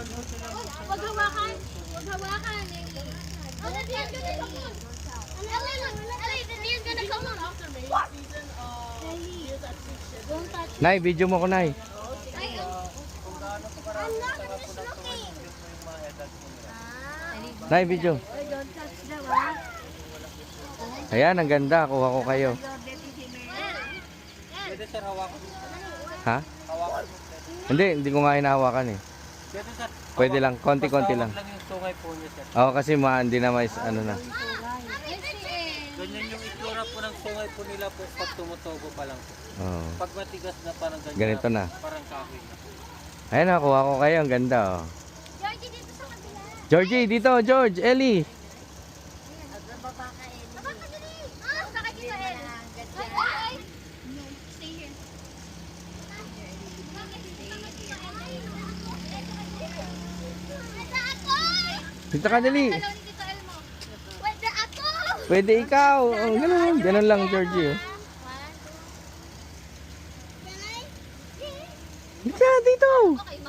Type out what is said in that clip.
Huwag hawakan. Huwag hawakan. Oh, that's the end gonna come on. Ellie, the end gonna come on. After May season, he is at 6 Don't touch Nay, video mo ko, Nay. I'm not just looking. Nay, video. Don't touch daw, Ayan, ang ganda. Kuha ko kayo. Pwede sir, hawakan. Ha? Hawakan. Hindi ko nga hinahawakan eh. Pwede sir. Pwede lang, konti-konti lang. Basta hawak lang yung sungay po niya sir. Oo, kasi hindi na mais, ano na. Ganyan yung itsura po ng sungay po nila po pag tumutubo pa lang po. Oo. Pag matigas na parang ganyan. Ganito na. Parang kahoy na. Ayan na, kuha ko kayo. Ang ganda oh. Georgie, dito sa kabila. Georgie, dito. George, Ellie. Baba ka, dali. Baba ka dito, Ellie. Ay! No, stay here. Dito ka, dali. Dalaw ni Tito Elmo. Pwede ako! Pwede ikaw. Oh, ganun. Ganun lang, Georgie. Oh. Can I? Dito, dito. Okay,